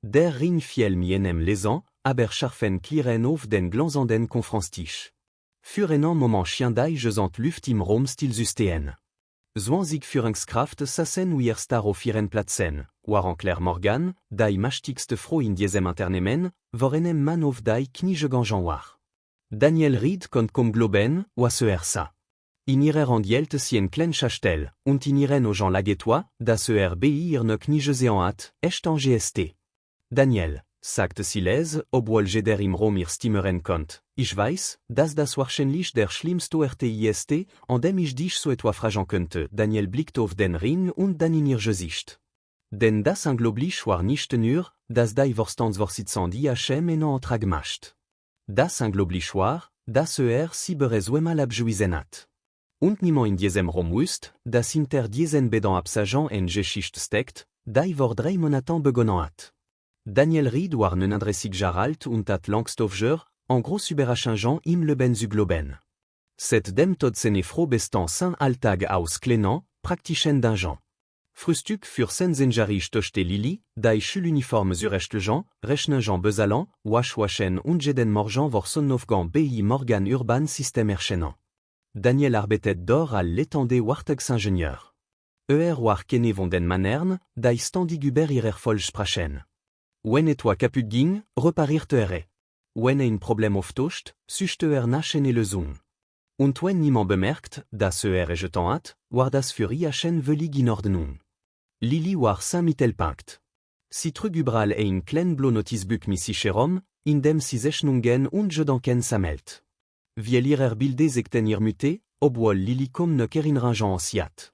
Der Ring fiel mienem lesan, aber scharfen kliren auf den glanzenden Konfranstich. Für einen Moment schiendai jesant Luft im Raum stilsysteen. Zwanzig Führungskraft sassen wir star auf ihren Plätzen, waren Claire Morgan, dai machtigste Frau in diesem Unternehmen, vorenem man auf dai knigegangen war. Daniel Reed kommt kom globen, was sa. In ihrer Andielt sien klein Schachtel, und in ihren Ojan Laguetois, das ERBI irne knigesean hat, echt en GST. Daniel, sagt Siles, obwohl jeder im Raum ihr stimmeren konnt, ich weiß, dass das wahrscheinlich der schlimmste RTIST, an dem ich dich so etwa fragen könnte. Daniel blickt auf den Ring und dann in ihr Gesicht. Denn das angloblich war nicht nur, dass die Vorstandsvorsitzende IHM en Antrag macht. Das angloblich war, dass sie bereits einmal abgewiesen hat. Und niemand in diesem Raum wusste, dass hinter diesen beiden Absagen eine Geschichte steckt, die vor 3 Monaten begonnen hat. Daniel Reed war 39 Jahre alt und hat Langstoffger, en gros überraschend im Leben zu globen. Seitdem tot seine Frau bestand sein Alltag aus kleinen, praktischen Dingen. Frühstück für sensenjarisch tochte Lili, die Schuluniform zurechtgelegen, Rechnungen bezahlen, waschen und jeden Morgen vor Sonnenaufgang bei Morgan Urban System erscheinen. Daniel arbeitet dort als leitender Wartungsingenieur. War keine von den Mannern, die ständig über ihr Erfolg sprechen. Wenn etwa kaputt ging, reparierte Wenn ein Problem auftaucht, suchte nach einer Lösung. Und wenn niemand bemerkt, dass getan hat, war das für IHM völlig in Ordnung. Lili war sein Mittelpunkt. Sie trug überall ein klein blau Notizbuch mit sich herum, in dem sie Rechnungen und Gedanken sammelt. Weil ihrer Bilder sekten ihr Mütte, obwohl Lili kaum ne Kerinrangen siat.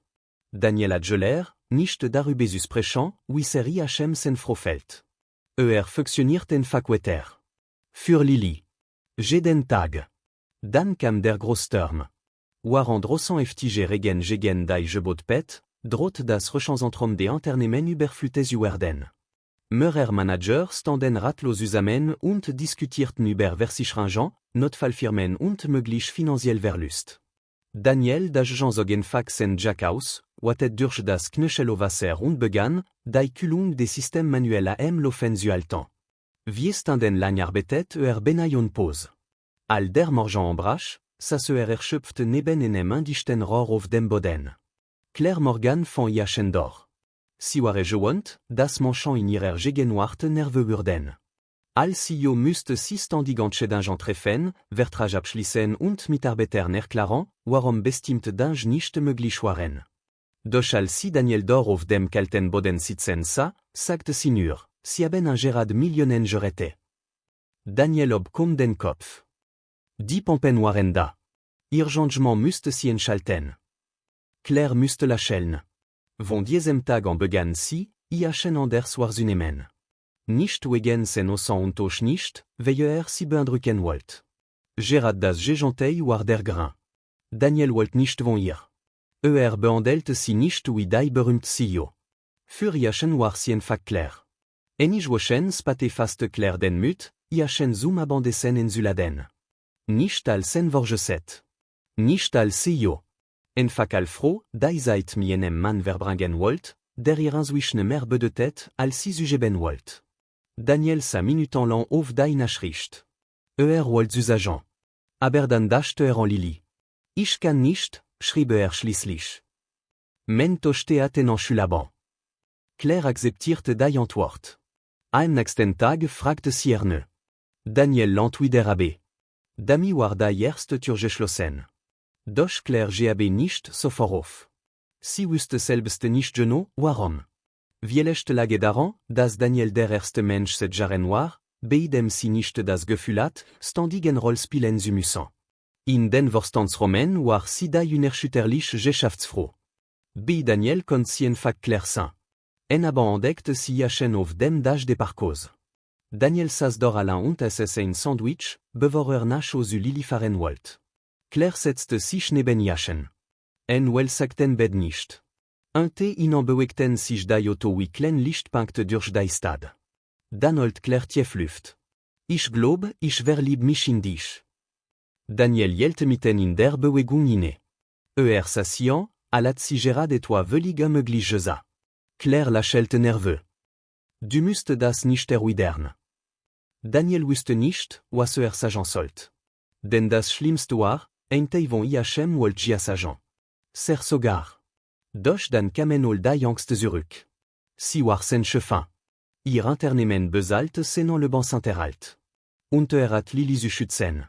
Daniel hat gelernt, nicht darüber zu sprechen, wie ser IHM sen frofelt. Funktioniert einfach weiter. Für Lili. Jeden Tag. Dann kam der Großsturm. Waren draußen heftige Regen gegen die Gebot pet, droht das Rechenzentrum der Unternehmen überflutet zu werden. Mehrer Manager standen ratlos zusammen und diskutierten über Versicherungen, Notfallfirmen und möglich finanziell Verlust. Daniel dagen einfach sen Jack aus, wattet durch das Knöchelwasser und begann, die Kühlung des Systems manuell am Laufen zu halten. Wir standen lang arbeitet benai on pause. Al der Morgen ombrach, das erschöpft neben einem undichten Rohr auf dem Boden. Claire Morgan von IHM dort. Sie war gewohnt, dass Menschen in ihrer Gegenwart nervös wurden. Als CEO müsste sie ständig Entscheidungen treffen, Verträge abschließen und Mitarbeitern erklären, warum bestimmte Dinge nicht möglich waren. Doch als sie Daniel dort auf dem kalten Boden sitzen sah, sagte sie nur, sie haben gerade Millionen gerettet. Daniel ob kaum den Kopf. Die Pompen waren da. Ihr Changement müsste sie entschalten. Claire müsste lächeln. Von diesem Tag an begann sie, IHM anders wahrzunehmen. Nicht wegen sen Ossen und Tosch nicht, weil sie beeindrucken wollte. Gerard das Gegentei war der Grain. Daniel wollte nicht von ihr. Behandelte sie nicht wie die berühmte CEO. Für IHM war sie einfach Claire. Enig waschen spate fast Claire den Mut, IHM zum abandesen en Zuladen. Nicht als sen Vorgeset. Nicht als CEO. Einfach als Frau, die seit mienem Mann verbringen wollt, der ihr inzwischen mehr bedeutet, als sie zugeben wollt. Daniel sa minutenlang auf die Nachricht. Wollt zu sagen. Aber dann dachte an Lili. Ich kann nicht, schrieb schließlich. Men tochte aten schulaban. Claire akzeptierte die Antwort. Am nächsten Tag fragte sie erne. Daniel l'entweder habe. Dami war die erste Tür geschlossen. Doch Claire habe nicht sofort auf. Sie wusste selbst nicht genau, warum. Vielleicht lag daran, dass Daniel der erste Mensch seit Jahren war, bei dem sie nicht das Gefühl hat, ständig eine Rolle spielen zu müssen. In den Vorstandsroman war sie die unerschütterliche Geschäftsfrau. Bei Daniel konnte sie einfach Claire sein. Aber entdeckte sie IHM auf dem Dach des Parkos. Daniel saß dort allein und aß ein Sandwich, bevor Nacho zu Lili fahren wollte. Claire setzte sich neben IHM. Sagten bed nicht. Ihnen bewegten sich die Auto wie klein Lichtpunkte durch die Stadt. Dann holt Claire tief Luft. Ich glaube, ich verlieb mich in dich. Daniel jelte mitten in der Bewegung inne. S'assient, alat si gerade etwa völlig unmöglich sah. Claire lächelte nervös. Du müsste das nicht erwidern. Daniel wüsste nicht, was sagen sollte. Denn das Schlimmste war, eintei von IHM wollte sagen. Ser sogar. Doch dann kamen all die Angst zurück. Sie war sen Chefin. Ihr Internehmen bezahlte senon le Bank Centeralt. Und hat Lili zu schützen.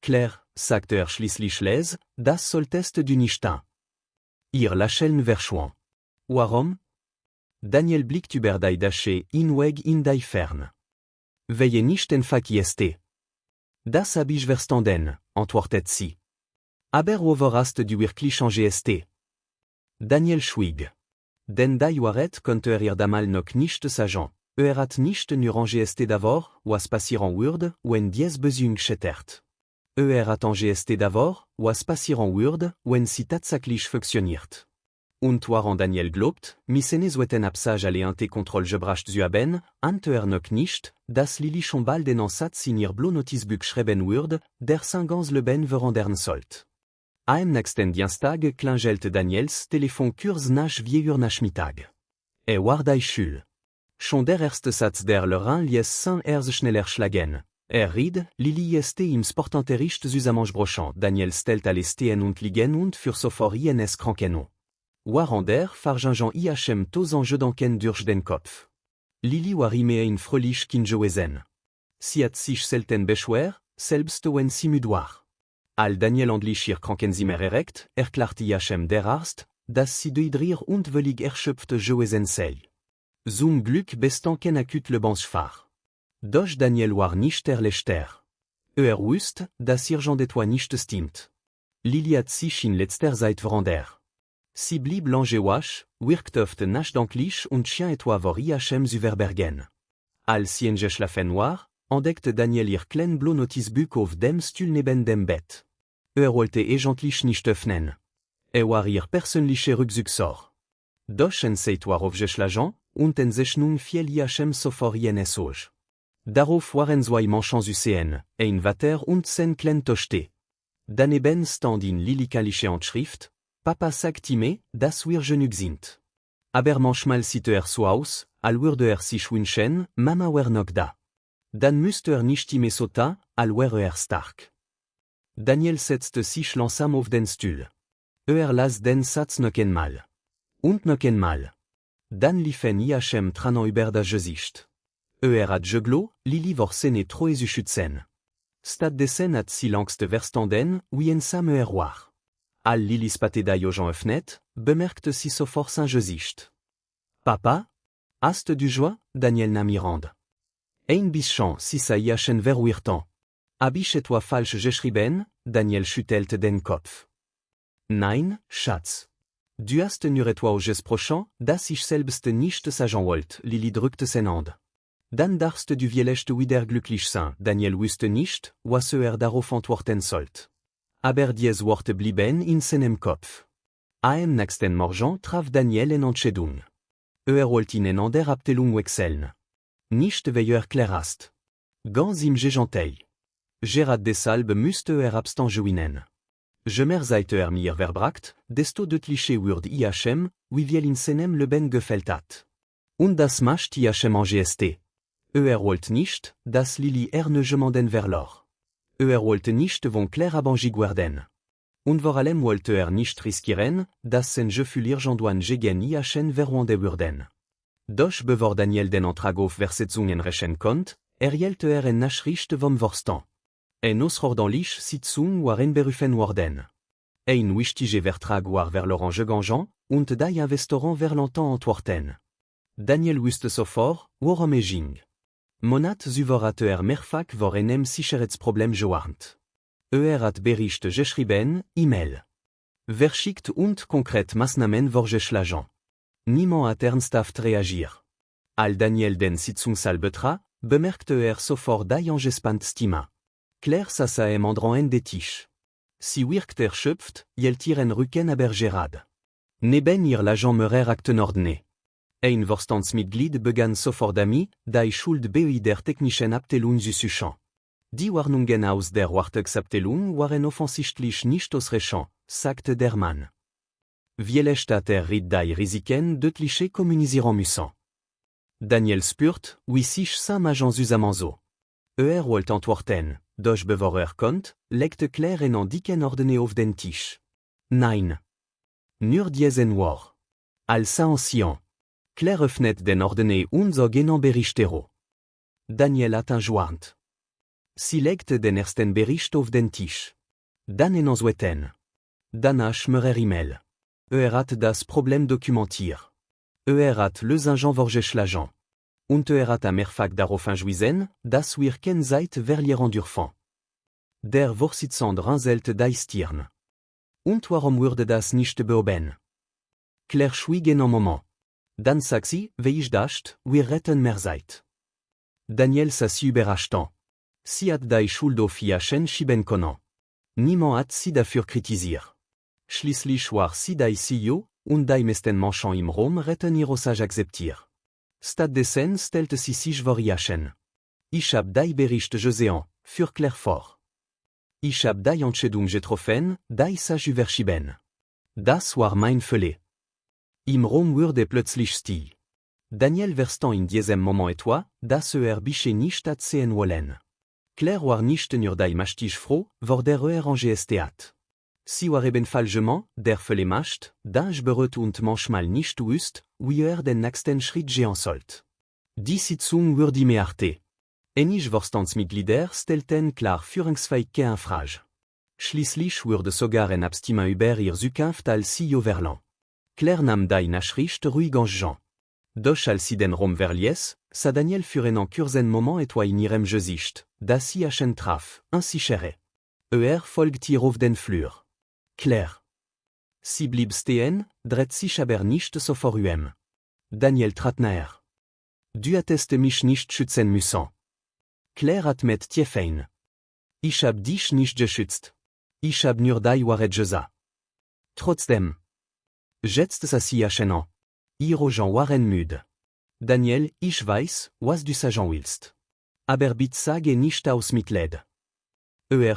Claire, sagte schließlich les, das solltest du nicht tun. Ihr Lächeln verschwand. Warum? Daniel blickt über die Dächer hinweg in die Ferne. Veille nicht en fakieste. Das hab ich verstanden, antwortet sie. Aber wover hast du wirklich changé? Daniel schwieg. Denn die Wahrheit konnte ihr damals noch nicht sagen. Hat nicht nur changé d'abord, was passieren würde, wenn dies Beziehung scheitert. Hat changé d'abord, was passieren würde, wenn sie tatsächlich funktioniert. Und waran Daniel glaubt, missene sollten absage alle ante Kontrolle gebracht zu haben, ante noch nicht, dass Lili schon bald den Ansatz in ihr Blue Notizbuch schreiben würde, der ganz Leben verandern sollte. Am nächsten Dienstag klingelt Daniels Telefonkurs nach vieilleur Nachmittag. War die Schule. Schon der erste Satz der Lehrerin ließ sein Herz schneller schlagen. Ried, Lili ist im Sportunterricht zusammen brochant. Daniel stellt alles stehen und liegen und für sofort ins Krankeno. Waren der Fargingen IHM tos Enjeux denken durch den Kopf. Lili war immer ein fröhlich Kind gewesen. Sie hat sich selten beschwert, selbst wenn sie müde war. Al Daniel endlich ihr Krankenzimmer erreicht, erklärte IHM der Arzt, dass sie dehydriert und völlig erschöpft gewesen sei. Zum Glück bestand kein akut Lebensgefahr. Doch Daniel war nicht erleichtert. Wusste, dass irgendetwas nicht stimmt. Lili hat sich in letzter Zeit verändert. Sie blieb lange wach, wirkte oft nachdenklich und schien etwa vor IHM zu verbergen. Als sie eingeschlafen war, entdeckte Daniel ihr kleines Blue Notizbuch auf dem Stuhl neben dem Bett. Wollte eigentlich nicht öffnen. War ihr persönlicher Rückzugsort. Doch Zeit war aufgeschlagen, und in sich nun fiel IHM sofort ins Auge. Darauf waren zwei Menschen zu sehen, ein Water und sein kleines Toaster. Daneben stand in lilikaliche Handschrift, Papa sagt mir, dass wir genug sind. Aber manchmal sieht so aus, als würde sich wünschen, Mama wär noch da. Dann müsste nicht immer so tun, als wäre stark. Daniel setzte sich langsam auf den Stuhl. Las den Satz noch einmal. Und noch einmal. Dann liefen IHM Tränen über das Gesicht. Hat geglo, Lili war seine Treue zu schützen. Stattdessen hat sie Angst verstanden, wie einsam war. Al Lilis Pate die Augen öffnet, bemerkte sie sofort sein Gesicht. Papa? Hast du Joie? Daniel nahm ihre Hand. Ein bisschen, si ça IHM verwirrten. Hab ich etwa falsch geschrieben? Daniel schüttelte den Kopf. Nein, Schatz. Du hast nur etwas gesprochen, das ich selbst nicht sagen wollte. Lili drückte seine Hand. Dann darfst du vielleicht wieder glücklich sein. Daniel wusste nicht, was darauf antworten sollte. Aber dies Worte blieben in seinem Kopf. Am nächsten Morgen traf Daniel eine Entscheidung. Wollte in einer der Abteilung wechseln. Nicht wie erklärst. Ganz im Gegenteil. Gerade deshalb müsste abstehen. Je mehr Zeit mir verbracht, desto deutlicher wurde IHM, wie viel in seinem Leben gefällt hat. Und das macht IHM en GST. Wollte nicht, dass Lili jemanden verlor. Wollte nicht von Claire abhängig werden. Und vor allem wollte nicht riskieren, dass sein Gefühl irgendwann gegen IHM verwenden würden. Doch bevor Daniel den Antrag auf Versetzungen rächen konnte, erhielt eine Nachricht vom Vorstand. Eine außerordentliche Sitzung war einberufen worden. Ein wichtiger Vertrag war verloren gegangen, und die Investoren verlangten Antworten. Daniel wusste sofort, worum es ging. Monat zuvor hatte mehrfach vor einem Sicherheitsproblem gewarnt. Hat Berichte geschrieben, E-Mail verschickt und konkret Maßnahmen vorgeschlagen. Niemand hat ernsthaft reagiert. Als Daniel den Sitzungssaal betrat, bemerkte sofort die angespannte Stimme. Claire saß am anderen Ende des Tisch. Sie wirkte erschöpft, hielt ihren Rücken aber gerade. Neben ihr lagen mehrere Aktenordner. Ein Vorstandsmitglied begann sofort damit, die Schuld bei der technischen Abteilung zu suchen. Die Warnungen aus der Wartungsabteilung waren offensichtlich nicht ausreichend, sagte der Mann. Vielleicht hat die Risiken deutlich kommunizieren müssen. Daniel spurt, wie sich Saint Magens usamanzo. Wollt antworten, doch bevorer kont, legte Claire en diken ordene auf den Tisch. Nein. Nur diesen war. Als ancien. Claire öffnet den ordene und so genan berichtero. Daniel hat un joint. Sie legte den ersten Bericht auf den Tisch. Dan en anzweten. Danach meurer e-mail. Hat das Problem documentier. Hat lösingen vorgech l'agent. Und hat a mehrfach darauf hingewiesen, dass wir keine Zeit verlieren dürfen. Der Vorsitzende ranzelte Stirn. Und warum würde das nicht beoben? Claire schwieg en moment. Dan sagt sie, wie ich dacht, wir retten mehr Zeit. Daniel s'assit überrascht. Sie hat die Schuld auf Iachen schieben können. Niemand hat sie dafür kritisiert. Schließlich war sie die CEO, und die meisten Menschen im Raum retten ihr Aussage akzeptiert. Stattdessen stellte sie sich vor Iachen. Ich hab die Bericht gesehen, für Claire vor. Ich hab die Entscheidung getroffen, die Sage überschieben. Das war mein Fehler. Im Raum wurde plötzlich still. Daniel verstand in diesem Moment etwas, das bisher nicht hat sehen wollen. Claire war nicht nur die machtig froh, vor der angest hat. Sie war ebenfalls der Fehler macht, das berührt und manchmal nicht wusste, wie den nächsten Schritt gehen sollte. Die Sitzung wurde mehrte. Einige Vorstandsmitglieder stellten klar Führungsfähigkeit in Frage. Schließlich wurde sogar ein Abstimmung über ihr Zukunft als CEO verlangt. Claire nahm die Nachricht ruhig en. Doch als sie den Raum verließ, sah Daniel für einen kurzen Moment etwas in ihrem Gesicht, das sie Iachen traf, ainsi chere. Folgte ihr auf den Flur. Claire. Sie blieb stehen, dreht sich aber nicht so vor ihm. Daniel trat näher. Du hättest mich nicht schützen müssen. Claire atmet tief ein. Ich hab dich nicht geschützt. Ich hab nur die Wahrheit gesagt. Trotzdem. Jetzt sah sie Iachen an. Ihre Augen waren müde. Daniel, ich weiß, was du sagen willst. Aber bitte sage nicht aus Mitleid.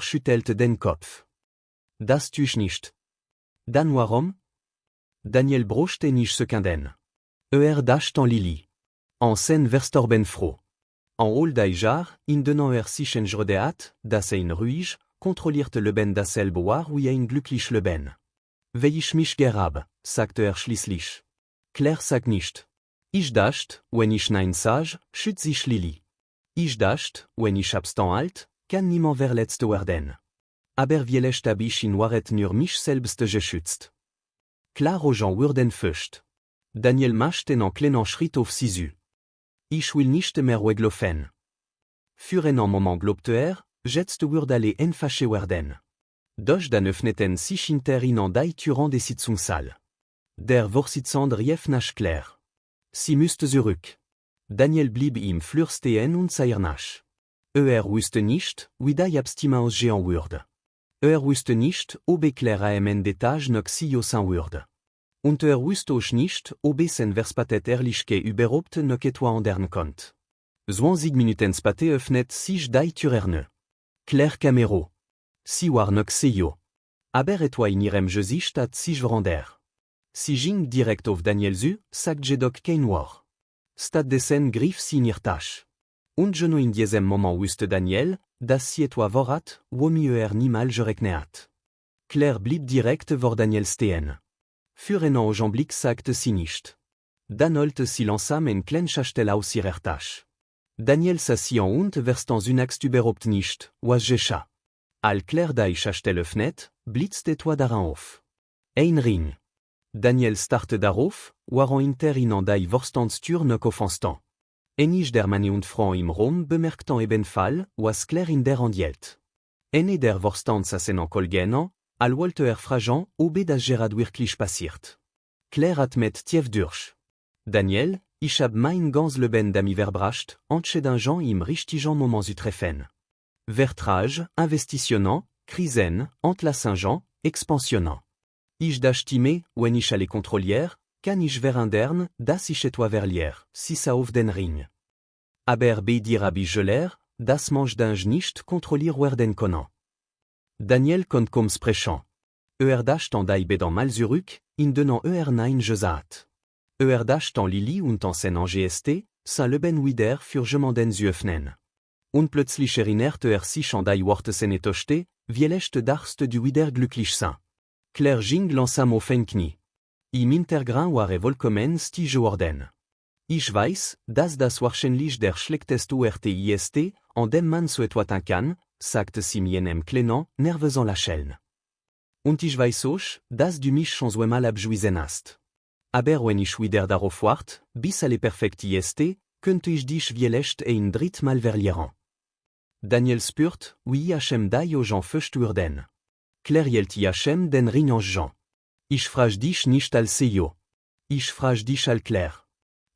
Schüttelte den Kopf. Das tue ich nicht. Dan warum? Daniel brochte nicht sekanden. Dacht an Lily. En scène verstorben froh. En all die Jahr, in dennant sich engerede hat, dass ein ruhig, kontrolliert Leben dasselbe war wie ein glücklich Leben. Wie ich mich gerab, sagte schließlich. Claire sagt nicht. Ich dacht, wenn ich Nein sage, schützt sich Lily. Ich dacht, wenn ich Abstand halt, kann niemand verletzt werden. Aber vielleicht hab ich in Wahrheit nur mich selbst geschützt. Claire Augen wurden feucht. Daniel machte einen kleinen Schritt auf sie zu. Ich will nicht mehr weglaufen. Für einen Moment glaubte jetzt würde alle entfascht werden. Doch dann öffneten sich hinter ihnen die Türen der Sitzungssaal. Der Vorsitzende rief nach Claire. Sie müsste zurück. Daniel blieb im Flur stehen und sah ihr nach. Wusste nicht, wie die Abstimmung ausgehen würde. Wusste nicht, ob Claire am Ende des Tages noch CEO sein würde. Und wusste auch nicht, ob sein Verspatet Ehrlichkeit überhaupt noch etwas ändern konnte. 20 Minuten später öffnet sich die Tür ne. Claire Camero. Sie war noch CEO. Aber etwas in ihrem Gesicht hat sich verändert. Sie ging direkt auf Daniel zu, sagte jedoch kein Wort. Stattdessen griff sie in ihr Tasche. Und nur in diesem Moment wusste Daniel, dass sie etwas vorhat, womit niemals gerechnet hat. Claire blieb direkt vor Daniel stehen. Für einen Augenblick sagte sie nicht. Dann holte sie langsam ein kleines Schachtel aus ihrer Tasche. Daniel s'assit und verstand zunächst überhaupt nicht, was geschah. Als Claire die Schachtel öffnet, blitzte etwas daran auf. Ein Ring. Daniel starrte darauf, waren hinter ihnen die Vorstandstür noch offenstant. Einige der Männer und Frauen im Raum bemerkten ebenfalls, was Claire in der Hand hielt. Eine der Vorstand saß en Kolgen, al wollte fragen, ob das gerade wirklich passiert. Claire atmet tief durch. Daniel, ich hab mein ganz Leben damit verbracht, Entscheidungen im richtigen Moment zu treffen. Vertrage, Investitionen, Krisen, Entlassungen, Expansionen. Ich dachte mir, wenn ich alle kontrolliere, kann ich verhindern, dass ich etwas verliere, si ça auf den Ring. Aber bei dir hab ich gelernt, dass man Dinge nicht kontrolliert werden kann. Daniel konnte kaum sprechen. Dacht an die beiden Mal zurück, in denen nein gesagt. Dacht an Lily und an sein GST, sa leben wieder für jemanden zu öffnen. Plötzlich erinnerte sich an die Worte seine Tochter, vielleicht darfst du wieder glücklich sein. Claire ging langsam auf ein Knie. Im Hintergrund war vollkommen still geworden. Ich weiß, dass das wahrscheinlich der schlechteste Ort ist, an dem man so etwas kann, sagte sie mit einem kleinen, nervösen Lächeln. Und ich weiß auch, dass du mich schon zweimal abgewiesen hast. Aber wenn ich wieder darauf warte, bis alle perfekt ist, könnte ich dich vielleicht ein drittmal verlieren. Daniel spürt, wie Hachem die Augen feucht wurden. Claire hielt Hachem den Ring an Jean. Ich frage dich nicht als CEO. Ich frage dich als Claire.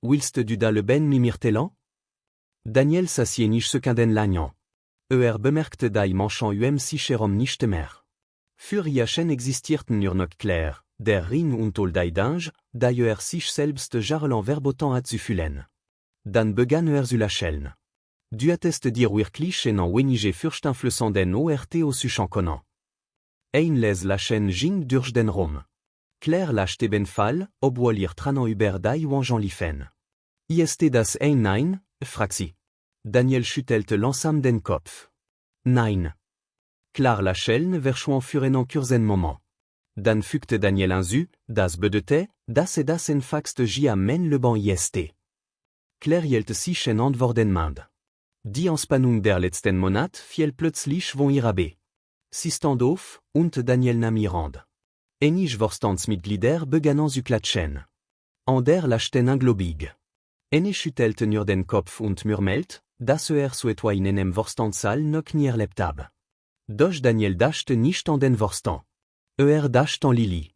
Willst du da leben mit mir teilen? Daniel s'assied nicht sekenden langen. Bemerkte die Menschen sicher nicht mehr. Für Hachem existierten nur noch Claire, der Ring und all die Dinge, die sich selbst jahrelang verboten hat zu fühlen. Dann begann zu lächeln. Du hattest dir wirklich einen wenige furchteinflößenden Ort aussuchen können. Ein Lächeln ging durch den Raum. Claire lachte ebenfalls, obwohl ihr Tränen über die Wangen liefen. Ist das ein Nein? Fragt sie. Daniel schüttelte langsam den Kopf. Nein. Claire lächeln verschwand für einen kurzen Moment. Dann fügte Daniel hinzu, das bedeutet, dass das einfachste Jamais le bon ist. Claire hielt sich in Antwort in Mind. Die Anspannung der letzten Monate fiel plötzlich von ihr ab. Sie stand auf, und Daniel nahm ihr Hand. Einige Vorstandsmitglieder begannen zu klatschen. Ander lachten anglobig. Schüttelte nur den Kopf und murmelte, dass so etwas in einem Vorstandssaal noch nie erlebt habe. Doch Daniel dachte nicht an den Vorstand. Dachte an Lili.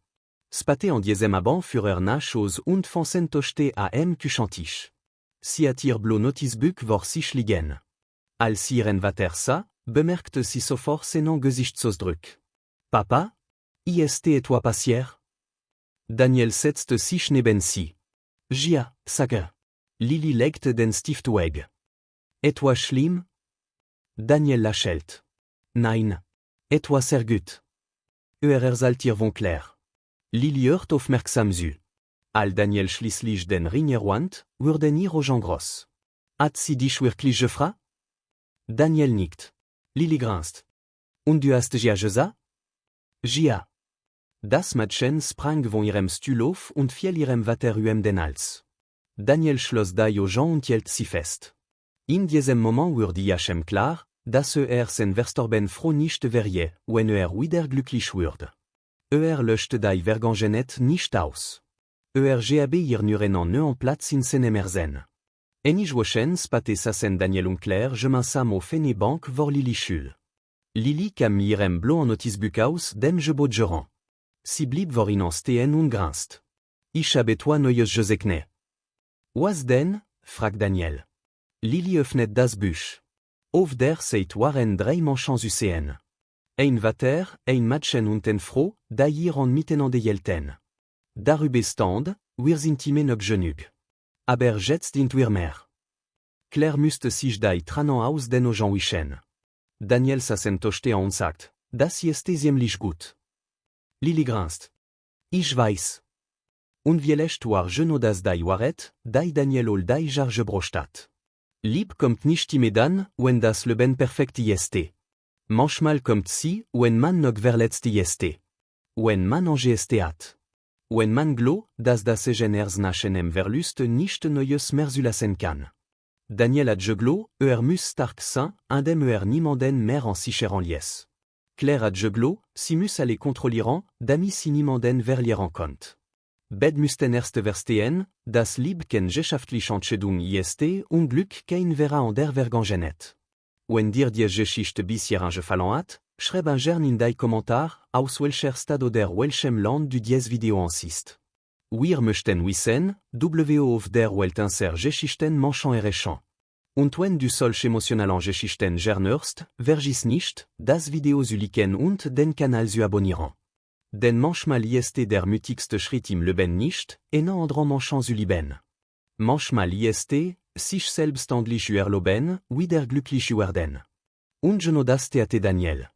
Spatte an diesem Abend für Nachos und von Tochter am Küchentisch. Sie hat ihr blau Notizbuch vor sich liegen. Als sie ihren Vater sah, bemerkte sie sofort seinen Gesichtsausdruck. Papa? Ist etwas passiert? Daniel setzte sich neben sie. Ja, sage. Lili legte den Stift weg. Etwas schlimm? Daniel lächelte. Nein. Etwas sehr gut. Saltier von Claire. Lili hört aufmerksam zu. Als Daniel schließlich den Ring erwand, wurden ihre Augen groß. Hat sie dich wirklich gefragt? Daniel nickt. Lili grinst. Und du hast ja gesagt? Ja. Das Mädchen sprang von ihrem Stuhl auf und fiel ihrem Vater den Hals. Daniel schloss die Augen und hielt sie fest. In diesem Moment wurde Hachem klar, dass sein verstorben Frau nicht wäre, wenn wieder glücklich wurde. Löschte die Vergangenheit nicht aus. Gab ihr nur einen neuen Platz in seinem Herzen. Einige Wochen später saßen Daniel und Claire gemeinsam auf einer Bank vor Lili Schul. Lili kam mit ihrem blauen Notizbuch aus dem Gebot. Sie blieb vor ihnen stehen und grinste. Ich habe etwas Neues gesehen. Was denn? fragt Daniel. Lili öffnet das Buch. Auf der Seite waren 3 Menschen zu sehen. Ein Vater, ein Mädchen und eine Frau, die ihren miteinander hielten. Darüber stand, wir sind immer noch genug. Aber jetzt sind wir mehr. Claire musste sich die Tränen aus den Augen wischen. Daniel saß enttäuscht und sagt, das ist ziemlich gut. Lili grinst. Ich weiß. Und vielleicht war genau das die Wahrheit, die Daniel all die Jahre gebraucht hat. Lieb kommt nicht immer dann, wenn das Leben perfekt ist. Manchmal kommt sie, wenn man noch verletzt ist. Wenn man Angst hat. Wenn man glaubt, dass das Egeners nach einem Verlust nicht Neues mehr zulassen kann. Daniel hat geglaubt, muss stark sein, indem niemanden mehr an sich ließ. Claire hat geglaubt, sie muss alle kontrollieren, damit sie niemanden verlieren konnte. Beide mussten erst verstehen, dass Liebe keine gesellschaftliche Entscheidung ist und Glück kein Vera an der Vergangenheit. Wenn dir die Geschichte bisher gefallen hat, schreib gern in die Kommentare, aus welcher Stadt oder welchem Land du dieses Video ansist. Wir möchten wissen, wo auf der Welt unser Geschichten Menschen erreichen. Und wenn du solche emotionalen Geschichten gern hörst, vergiss nicht, das Video zu liken und den Kanal zu abonnieren. Denn manchmal ist der mutigste Schritt im Leben nicht, einen anderen Menschen zu lieben. Manchmal ist sich selbst endlich erlauben, wieder glücklich zu werden. Und genau das tat Daniel.